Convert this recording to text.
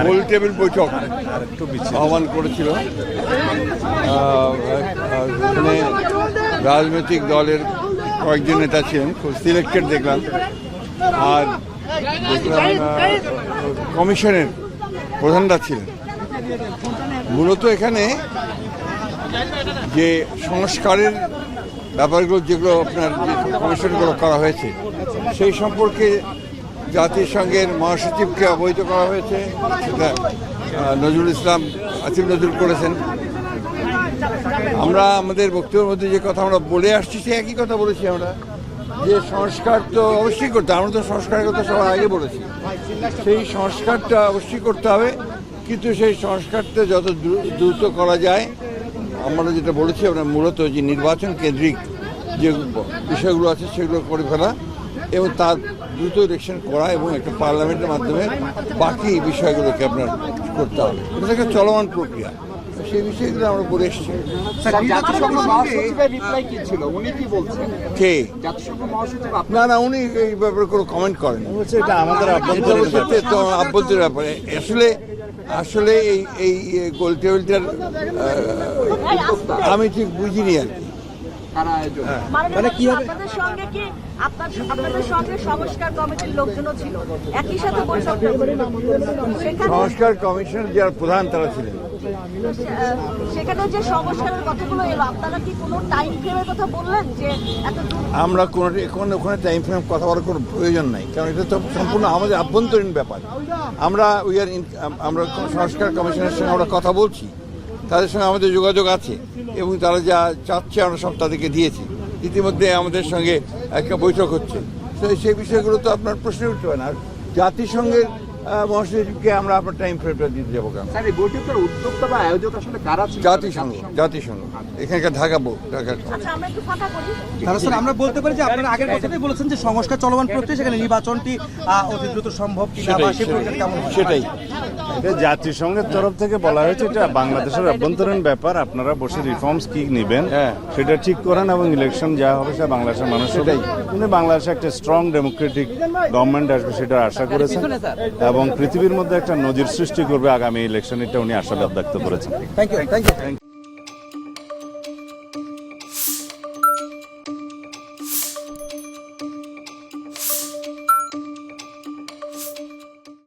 গোল table বৈঠক আহ্বান করেছিল। এখানে রাজনৈতিক দলের কয়েকজন নেতা ছিলেন, খুব সিলেক্টেড দেখলাম। আর দেখলাম কমিশনের প্রধানরা ছিলেন। মূলত এখানে যে সংস্কারের ব্যাপারগুলো যেগুলো আপনার কমিশনগুলো করা হয়েছে সেই সম্পর্কে জাতিসংঘের মহাসচিবকে অবহিত করা হয়েছে। সেটা নজরুল ইসলাম আসিফ নজরুল করেছেন। আমরা আমাদের বক্তব্যের মধ্যে যে কথা আমরা বলে আসছি সে একই কথা বলেছি আমরা, যে সংস্কার তো অবশ্যই করতে, আমরা তো সংস্কারের কথা সবার আগে বলেছি। সেই সংস্কারটা অবশ্যই করতে হবে, কিন্তু সেই সংস্কারটা যত দ্রুত করা যায়, আমরা যেটা বলেছি আমরা মূলত যে নির্বাচন কেন্দ্রিক যে বিষয়গুলো আছে সেগুলো করে ফেলা এবং তার দ্রুত ইলেকশন করা এবং একটা পার্লামেন্টের মাধ্যমে বাকি বিষয়গুলোকে আপনার করতে হবে। এটা একটা চলমান প্রক্রিয়া, সেই বিষয়গুলো আমরা বলে এসেছি। কে না না, উনি এই ব্যাপারে কোনো কমেন্ট করেন, এটা আমাদের আভ্যন্তরীণ ব্যাপারে। আসলে এই গোল টেবিলটার আমি ঠিক বুঝিনি আর কি। মানে কি হবে আপনাদের সঙ্গে সংস্কার কমিটির লোকজনও ছিল, একই সাথে সংস্কার কমিশনের যারা প্রধান তারা ছিলেন, সেখানে যে সংস্কারের কথাগুলো এলো, আপনারা কি কোনো টাইম ফ্রেমের কথা বললেন যে আমরা ওখানে টাইম ফ্রেম কথা বলার কোনো প্রয়োজন নাই, কারণ এটা তো সম্পূর্ণ আমাদের আভ্যন্তরীণ ব্যাপার। আমরা সংস্কার কমিশনের সঙ্গে আমরা কথা বলছি, তাদের সঙ্গে আমাদের যোগাযোগ আছে এবং তারা যা চাচ্ছে আমরা সব তাদেরকে দিয়েছি। ইতিমধ্যে আমাদের সঙ্গে একটা বৈঠক হচ্ছে, তো সেই বিষয়গুলো তো আপনার প্রশ্ন উঠতে পারে না। আর জাতিসংঘের মহাসচিবকে আমরা আপনার টাইম ফ্রেমটা দিতে যাবো কেন? জাতিসংঘ এখানকার ঢাকা। আমরা বলতে পারি যে আপনারা আগের কথাই বলেছেন যে সংস্কার চলমান প্রক্রিয়া, সেখানে নির্বাচনটি অতি দ্রুত সম্ভব সেটাই। এটা জাতিসংঘের তরফ থেকে বলা হয়েছে এটা বাংলাদেশের অভ্যন্তরীণ ব্যাপার, আপনারা বসে রিফর্মস কি নেবেন সেটা ঠিক করেন এবং ইলেকশন যা হবে সেটা বাংলাদেশের মানুষ সেটাই। উনি বাংলাদেশে একটা স্ট্রং ডেমোক্রেটিক গভর্নমেন্ট আসবে সেটা আশা করেছেন এবং পৃথিবীর মধ্যে একটা নজির সৃষ্টি করবে আগামী ইলেকশন, এটা উনি আশাবাদ ব্যক্ত করেছেন। Thank you.